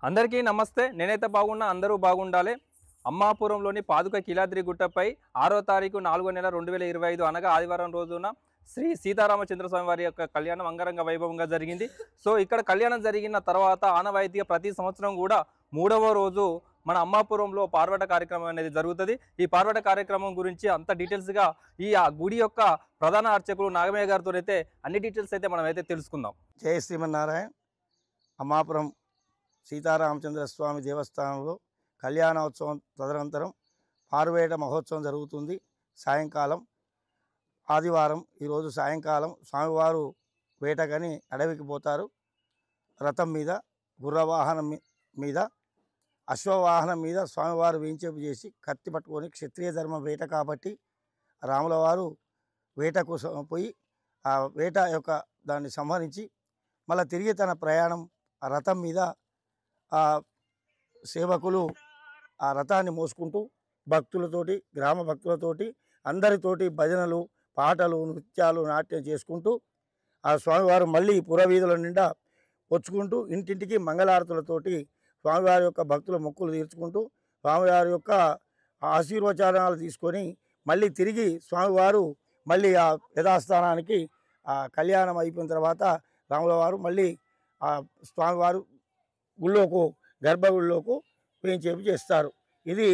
అందరికీ నమస్తే. నేనైతే బాగున్నా, అందరూ బాగుండాలి. అమ్మాపురంలోని పాదుక కిలాద్రి గుట్టపై 6వ తారీఖు 4వ నెల 2025 అనగా ఆదివారం రోజున శ్రీ సీతారామచంద్ర స్వామి వారి యొక్క కళ్యాణం అంగరంగ వైభవంగా జరిగింది. సో ఇక్కడ కళ్యాణం జరిగిన తర్వాత ఆనవాయితీగా ప్రతి సంవత్సరం కూడా 3వ రోజు మన అమ్మాపురంలో పార్వట కార్యక్రమం అనేది జరుగుతుంది. ఈ పార్వట కార్యక్రమం గురించి అంత డీటెయిల్స్గా ఈ గుడి యొక్క ప్రధాన అర్చకులు నాగమయ్య గారితో అయితే అన్ని డీటెయిల్స్ అయితే మనం అయితే తెలుసుకుందాం. జై శ్రీమన్నారాయణ. అమ్మాపురం సీతారామచంద్ర స్వామి దేవస్థానంలో కళ్యాణోత్సవం తదనంతరం పారువేట మహోత్సవం జరుగుతుంది. సాయంకాలం ఆదివారం ఈరోజు సాయంకాలం స్వామివారు వేటకని అడవికి పోతారు. రథం మీద, గుర్రవాహనం మీద, అశ్వవాహనం మీద స్వామివారు వేయించేపు చేసి కత్తి పట్టుకొని, క్షత్రియ ధర్మ వేట కాబట్టి రాముల వారు వేటకు పోయి ఆ వేట యొక్క దాన్ని సంహరించి మళ్ళీ తిరిగి తన ప్రయాణం ఆ రథం మీద ఆ సేవకులు ఆ రథాన్ని మోసుకుంటూ భక్తులతోటి, గ్రామ భక్తులతోటి, అందరితోటి భజనలు, పాటలు, నృత్యాలు, నాట్యం చేసుకుంటూ ఆ స్వామివారు మళ్ళీ పురవీధుల నిండా వచ్చుకుంటూ ఇంటింటికి మంగళారతులతోటి స్వామివారి యొక్క భక్తుల మొక్కులు తీర్చుకుంటూ స్వామివారి యొక్క ఆశీర్వచనాలు తీసుకొని మళ్ళీ తిరిగి స్వామివారు మళ్ళీ ఆ యథాస్థానానికి ఆ కళ్యాణం అయిపోయిన తర్వాత రాముల వారు మళ్ళీ ఆ స్వామివారు గుళ్ళోకు, గర్భగుడిలోకి వేయించేపు చేస్తారు. ఇది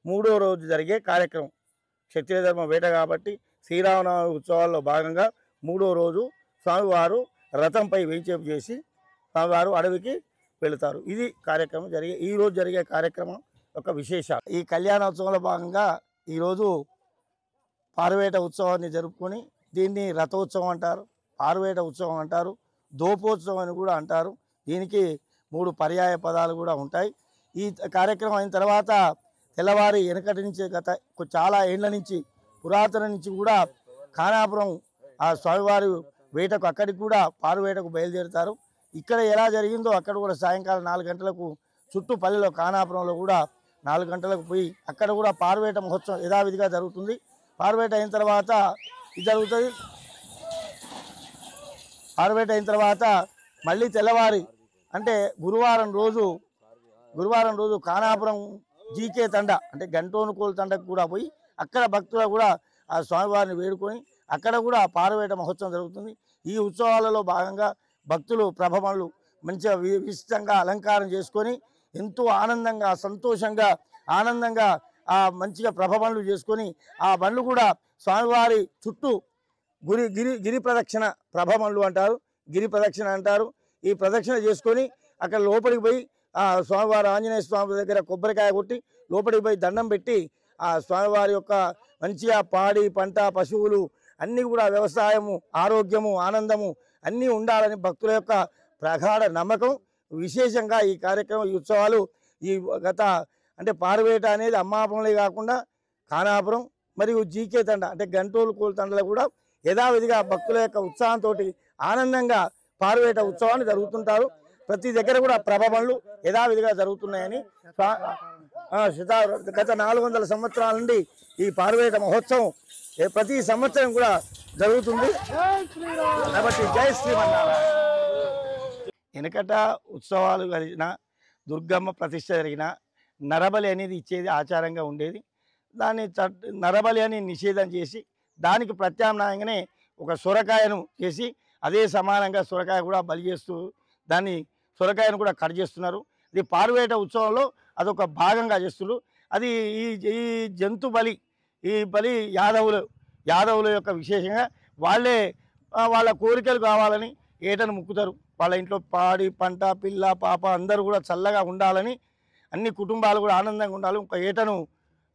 3వ రోజు జరిగే కార్యక్రమం. క్షత్రియ ధర్మ వేట కాబట్టి శ్రీరామనవమి ఉత్సవాల్లో భాగంగా 3వ రోజు స్వామివారు రథంపై వేయించేపు చేసి స్వామివారు అడవికి వెళుతారు. ఇది కార్యక్రమం ఈరోజు జరిగే కార్యక్రమం ఒక విశేషాలు. ఈ కళ్యాణోత్సవంలో భాగంగా ఈరోజు పారువేట ఉత్సవాన్ని జరుపుకొని దీన్ని రథోత్సవం అంటారు, పారువేట ఉత్సవం అంటారు, దోపోత్సవం అని కూడా అంటారు. దీనికి 3 పర్యాయ పదాలు కూడా ఉంటాయి. ఈ కార్యక్రమం అయిన తర్వాత తెల్లవారి వెనకటి నుంచి గత చాలా ఏళ్ల నుంచి పురాతన నుంచి కూడా ఖానాపురం ఆ స్వామివారి వేటకు అక్కడికి కూడా పారువేటకు బయలుదేరుతారు. ఇక్కడ ఎలా జరిగిందో అక్కడ కూడా సాయంకాలం 4 గంటలకు చుట్టూ పల్లెలో ఖానాపురంలో కూడా 4 గంటలకు పోయి అక్కడ కూడా పారువేట మహోత్సవం యథావిధిగా జరుగుతుంది. పారువేట అయిన తర్వాత ఇది జరుగుతుంది. పారువేట అయిన తర్వాత మళ్ళీ తెల్లవారి అంటే గురువారం రోజు ఖానాపురం జీకే తండ అంటే గంటోనుకోలు తండకు కూడా పోయి అక్కడ భక్తులు కూడా ఆ స్వామివారిని వేడుకొని అక్కడ కూడా పారువేట మహోత్సవం జరుగుతుంది. ఈ ఉత్సవాలలో భాగంగా భక్తులు ప్రభమణులు మంచిగా విశిష్టంగా అలంకారం చేసుకొని ఎంతో ఆనందంగా, సంతోషంగా, ఆనందంగా ఆ మంచిగా ప్రభమణులు చేసుకొని ఆ బండ్లు కూడా స్వామివారి చుట్టూ గిరి ప్రదక్షిణ ప్రభమణులు అంటారు, గిరి ప్రదక్షిణ అంటారు. ఈ ప్రదక్షిణ చేసుకొని అక్కడ లోపలికి పోయి ఆ స్వామివారి ఆంజనేయ స్వామి దగ్గర కొబ్బరికాయ కొట్టి లోపలికి పోయి దండం పెట్టి ఆ స్వామివారి యొక్క మంచిగా పాడి పంట, పశువులు అన్నీ కూడా వ్యవసాయము, ఆరోగ్యము, ఆనందము అన్నీ ఉండాలని భక్తుల యొక్క ప్రగాఢ నమ్మకం. విశేషంగా ఈ కార్యక్రమం, ఈ ఉత్సవాలు ఈ గత అంటే పారువేట అనేది అమ్మాపురంలో కాకుండా ఖానాపురం మరియు జీకే తండ అంటే గంటోలు కోలు తండలో కూడా యథావిధిగా భక్తుల యొక్క ఉత్సాహంతో ఆనందంగా పారువేట ఉత్సవాన్ని జరుగుతుంటారు. ప్రతి దగ్గర కూడా ప్రభమణులు యథావిధిగా జరుగుతున్నాయని గత 400 సంవత్సరాల నుండి ఈ పారువేట మహోత్సవం ప్రతి సంవత్సరం కూడా జరుగుతుంది. కాబట్టి జై శ్రీమన్నారాయణ. వెనకట ఉత్సవాలు జరిగిన, దుర్గమ్మ ప్రతిష్ట జరిగిన నరబలి అనేది ఇచ్చేది ఆచారంగా ఉండేది. దాన్ని నరబలి అని నిషేధం చేసి దానికి ప్రత్యామ్నాయంగానే ఒక సొరకాయను చేసి అదే సమానంగా సొరకాయ కూడా బలి చేస్తూ దాన్ని సొరకాయను కూడా కట్ చేస్తున్నారు. ఇది పారువేట ఉత్సవంలో అదొక భాగంగా చేస్తున్నారు. అది ఈ జంతు బలి, ఈ బలి యాదవుల యొక్క విశేషంగా వాళ్ళ కోరికలు కావాలని ఏటను ముక్కుతారు. వాళ్ళ ఇంట్లో పాడి పంట, పిల్ల పాప అందరూ కూడా చల్లగా ఉండాలని, అన్ని కుటుంబాలు కూడా ఆనందంగా ఉండాలి. ఒక ఏటను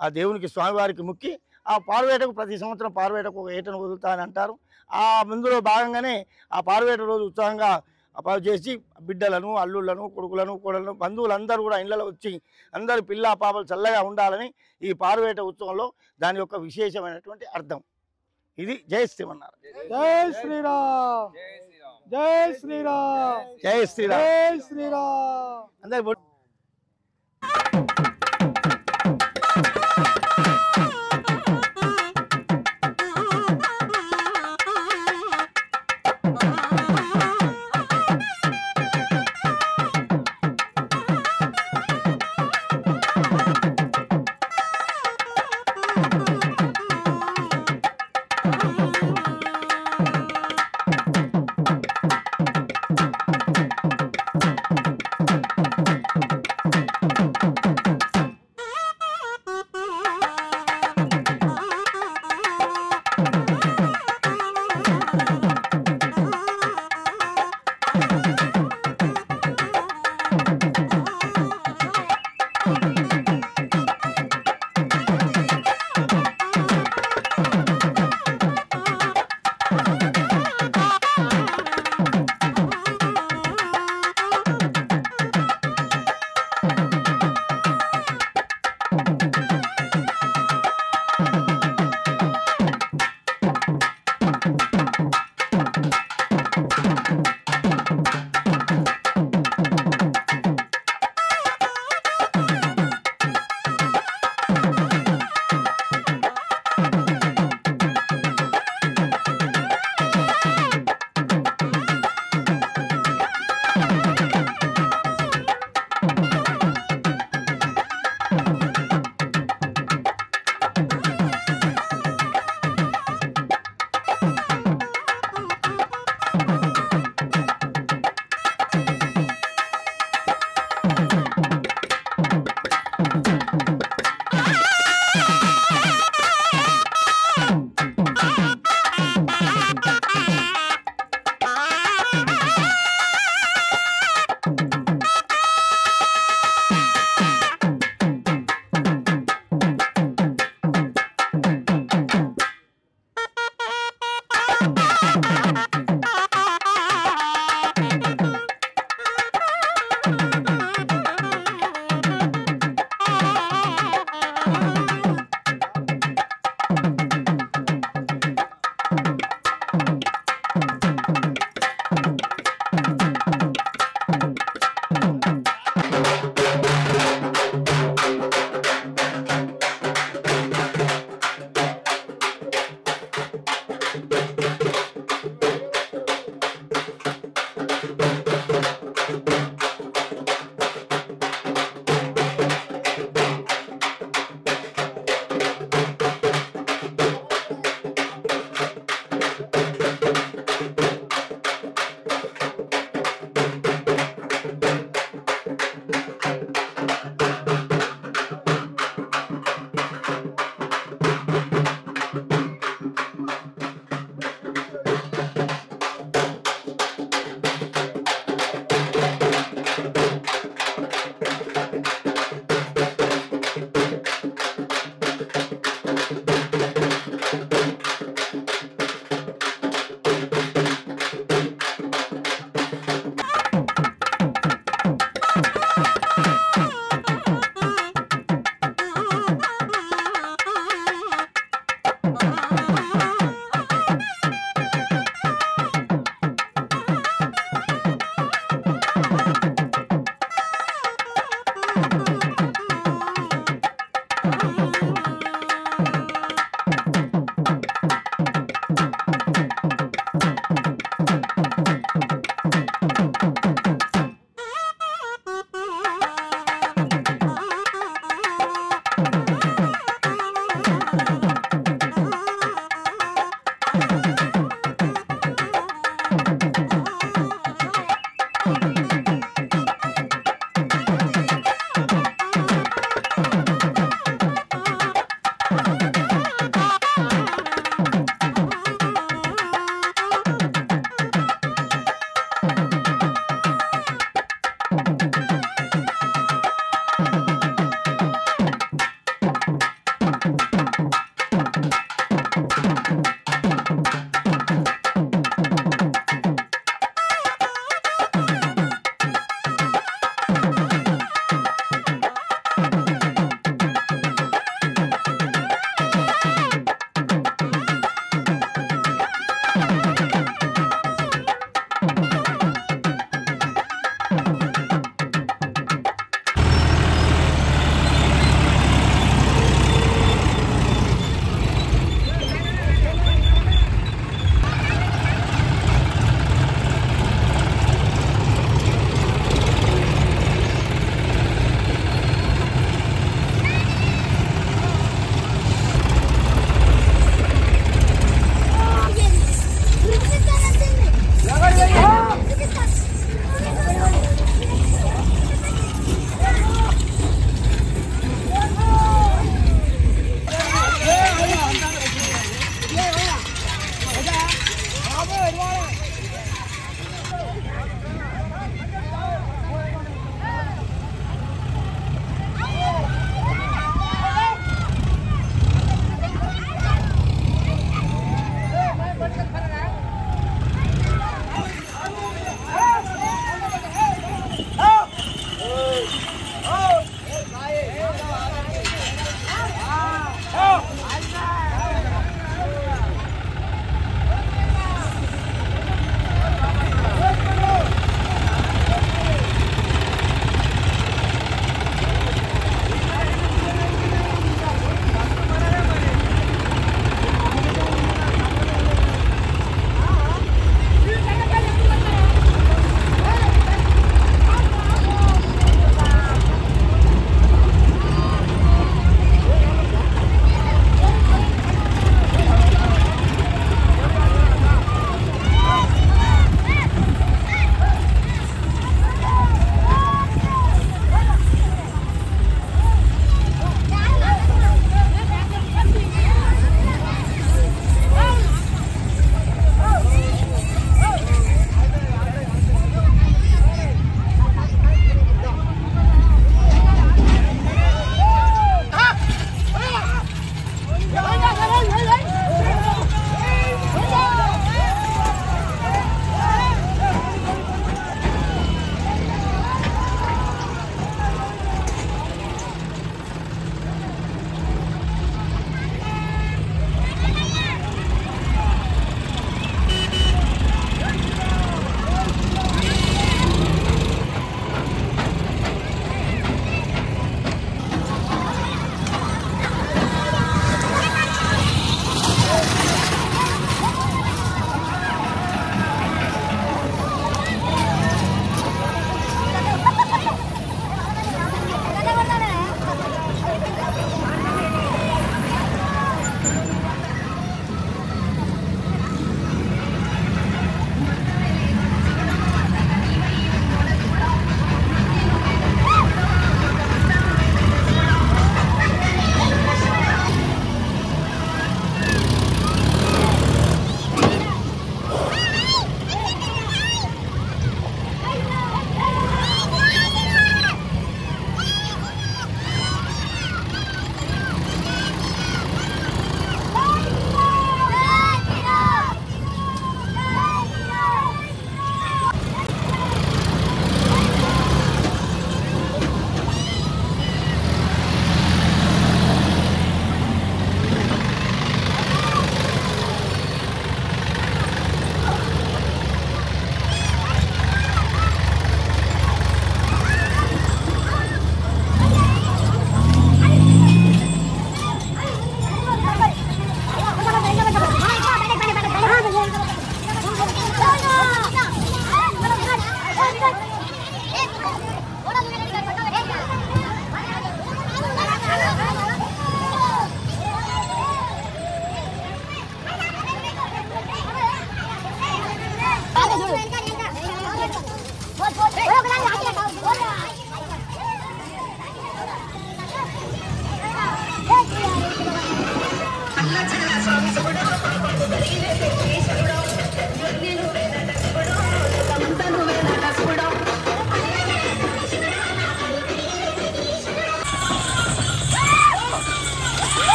ఆ దేవునికి, స్వామివారికి ముక్కి ఆ పారువేటకు ప్రతి సంవత్సరం పారువేటకు ఒక ఏటను వదులుతారని అంటారు. ఆ ముందులో భాగంగానే ఆ పారువేట రోజు ఉత్సాహంగా చేసి బిడ్డలను, అల్లుళ్ళను, కొడుకులను, కోడలను, బంధువులందరూ కూడా ఇళ్ళలో వచ్చి అందరూ పిల్ల పాపలు చల్లగా ఉండాలని ఈ పారువేట ఉత్సవంలో దాని యొక్క విశేషమైనటువంటి అర్థం. ఇది జై శ్రీమన్నారాయణ. జై శ్రీరామ్, జై శ్రీరామ్, జై శ్రీరామ్, జై శ్రీరామ్. అందరూ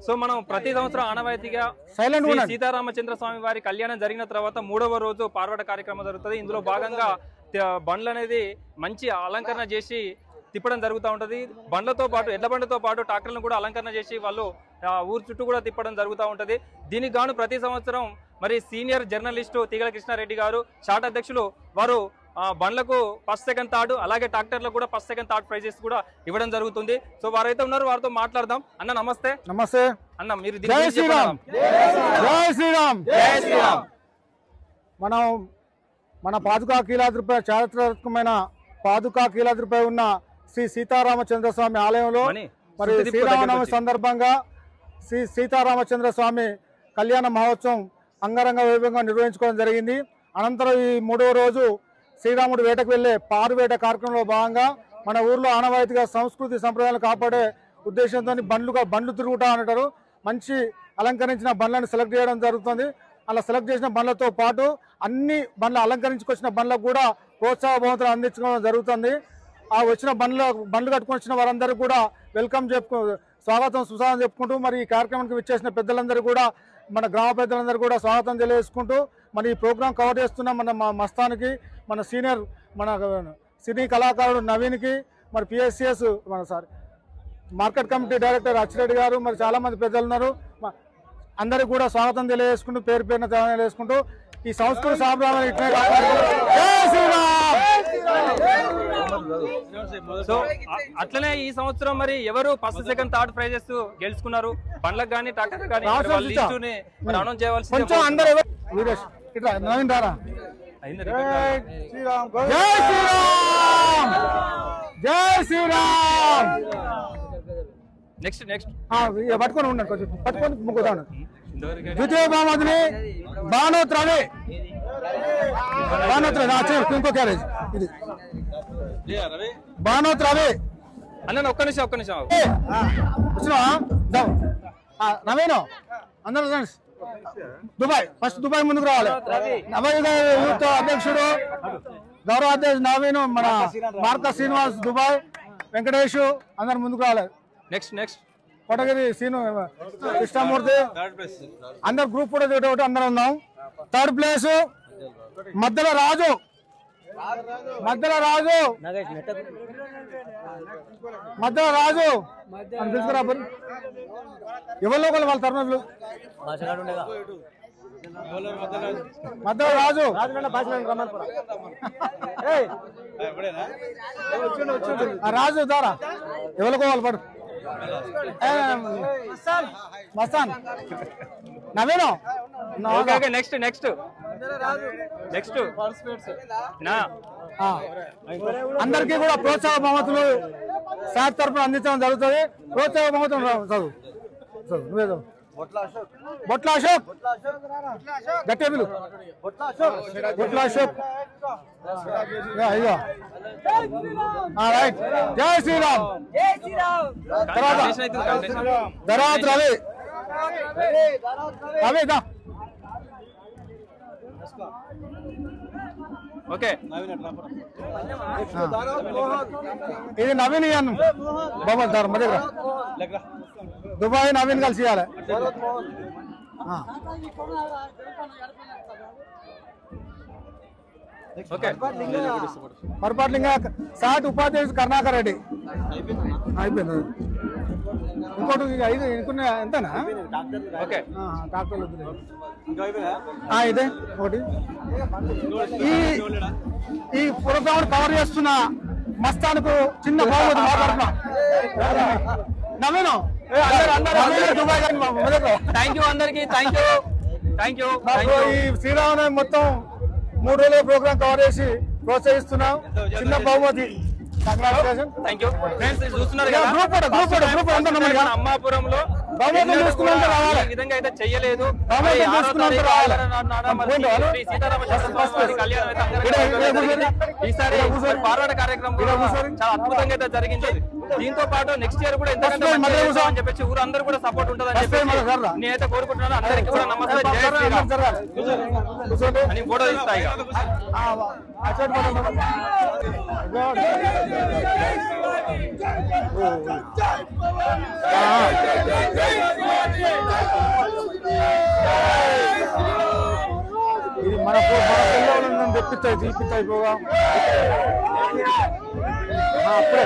సో మనం ప్రతి సంవత్సరం ఆనవాయితీగా సైలెంట్ శ్రీ సీతారామచంద్ర స్వామి వారి కళ్యాణం జరిగిన తర్వాత 3వ రోజు పార్వట కార్యక్రమం జరుగుతుంది. ఇందులో భాగంగా బండ్లు అనేది మంచి అలంకరణ చేసి తిప్పడం జరుగుతూ ఉంటుంది. బండ్లతో పాటు ఎడ్ల బండ్లతో పాటు ట్రాక్టర్లను కూడా అలంకరణ చేసి వాళ్ళు ఊరు చుట్టూ కూడా తిప్పడం జరుగుతూ ఉంటుంది. దీనికి గాను ప్రతి సంవత్సరం మరి సీనియర్ జర్నలిస్టు తీగల కృష్ణారెడ్డి గారు షాట్ అధ్యక్షులు వారు బండ్లకు ఫస్ట్ సెకండ్ థర్డ్ అలాగే ట్రాక్టర్లకు కూడా ఫస్ట్ సెకండ్ థర్డ్ ప్రైజెస్ కూడా ఇవ్వడం జరుగుతుంది. సో వారైతే ఉన్నారు, వారితో మాట్లాడదాం. అన్న నమస్తే. నమస్తే అన్న మీరు జై శ్రీరామ్. జై శ్రీరామ్. జై శ్రీరామ్. మనం మన పాదుకా కీలాద్రిపై చారిత్రాత్మకమైన పాదుకా కీలాద్రిపై ఉన్న శ్రీ సీతారామచంద్ర స్వామి ఆలయంలో మరి శ్రీరామనవమి సందర్భంగా శ్రీ సీతారామచంద్ర స్వామి కళ్యాణ మహోత్సవం అంగరంగ వైభవంగా నిర్వహించుకోవడం జరిగింది. అనంతరం ఈ 3వ రోజు శ్రీరాముడు వేటకు వెళ్లే పారువేట కార్యక్రమంలో భాగంగా మన ఊర్లో ఆనవాయితీగా సంస్కృతి సంప్రదాయాలు కాపాడే ఉద్దేశంతో బండ్లు తిరుగుతా అంటారు. మంచి అలంకరించిన బండ్లను సెలెక్ట్ చేయడం జరుగుతుంది. అలా సెలెక్ట్ చేసిన బండ్లతో పాటు అన్ని బండ్లు అలంకరించుకొచ్చిన బండ్లకు కూడా ప్రోత్సాహ బహుమతులు అందించడం జరుగుతుంది. ఆ వచ్చిన బండ్లు కట్టుకొని వచ్చిన వారందరూ కూడా వెల్కమ్ స్వాగతం సుస్వాగతం చెప్పుకుంటూ మరి ఈ కార్యక్రమానికి విచ్చేసిన పెద్దలందరూ కూడా మన గ్రామ పెద్దలందరూ కూడా స్వాగతం తెలియజేసుకుంటూ మరి ఈ ప్రోగ్రాం కవర్ చేస్తున్న మన మస్తానికి మన సీనియర్ మన సినీ కళాకారుడు నవీన్కి మరి PSCS market committee director Achi Reddy గారు మరి చాలామంది పెద్దలు ఉన్నారు. అందరికీ కూడా స్వాగతం తెలియజేసుకుంటూ పేరు పేరున తెలియజేసుకుంటూ ఈ సంస్కృతి సాంప్రదాయాలు ఇట్లే సో అట్లనే ఈ సంవత్సరం మరి ఎవరు ఫస్ట్ సెకండ్ థర్డ్ ప్రైజెస్ గెలుచుకున్నారు బండ్లకు కానీ ట్రాక్టర్ కానీ అనౌన్స్ చేయవలసింది. కొంచెం అందరూ నవీన్ రారా. జై శ్రీరామ్. జై శ్రీరామ్. నెక్స్ట్ పట్టుకొని ఉన్నాడు, కొంచెం పట్టుకొని ముగ్గుతాను. ద్వితీయ బహుమతిని భానోత్ రవి ఇంకో క్యారేజ్ ఇది భానోత్ రవి అన్న ఒక్క నిమిషం వచ్చినా నవీను అందరూ ఫ్రెండ్స్ దుబాయ్ ముందుకు రావాలి. నవీన్ యూత్ అధ్యక్షుడు గౌరవ అధ్యక్షుడు నవీను, మన మార్కా శ్రీనివాస్ దుబాయ్, వెంకటేష్ అందరు ముందుకు రావాలి. నెక్స్ట్ కోటగిరి సీను కృష్ణమూర్తి అందరు గ్రూప్ కూడా ఒకటి అందరం ఉన్నాం. థర్డ్ ప్లేస్ మధ్యలో రాజు తీసుకురా ఎవరిలో వాళ్ళ తరుణులు మధ్యలో రాజు రాజు ద్వారా ఎవరికో వాళ్ళు పడు మస్తాన్ నవీను. నెక్స్ట్ అందరికీ కూడా ప్రోత్సాహ బహుమతులు శాఖ తరఫున అందించడం జరుగుతుంది. ప్రోత్సాహ బహుమతులు చదువు బొట్ల అశోక్ గట్టి పిలు బొట్ల అశోక్. రైట్. జై శ్రీరామ్. తర్వాత రవి ఓకే ఇది నవీన్ ఇయ్యాను బాబా సార్ మా దగ్గర దుబాయ్ నవీన్ కలిసి ఇవ్వాలి. మరపాట్లింగా సాట్ ఉపాధ్యక్షుడు కరుణాకర్ రెడ్డి అయిపోయింది. ఇంకోటి 5 ఇంకున్నా ఎంతనా ట్రాక్టర్లు ఇదే ఒకటి. ఈ ప్రోగ్రామ్ కవర్ చేస్తున్న మస్తాన్కు చిన్న బాగుంది మాట్లాడుతున్నా నవీను. ఈ శ్రీరామనవమి మొత్తం 3 రోజుల ప్రోగ్రామ్ కవర్ చేసి ప్రోత్సహిస్తున్నాం. చిన్న బహుమతి అమ్మాపురంలో విధంగా అయితే చెయ్యలేదు. ఈసారి పార్వట కార్యక్రమం చాలా అద్భుతంగా అయితే జరిగింది. దీంతో పాటు నెక్స్ట్ ఇయర్ కూడా ఎంతకంటే మంచిగా చేస్తామని చెప్పేసి ఊరందరూ కూడా సపోర్ట్ ఉంటుందని చెప్పేసి నేనైతే కోరుకుంటున్నాను. అందరికీ కూడా నమస్తే, జై శ్రీరామ్ అని ఫోటో ఇస్తాయి. ఇది మన పిల్లలను తెప్పిస్తాయి తీపిస్తాయి పోగా అప్పుడే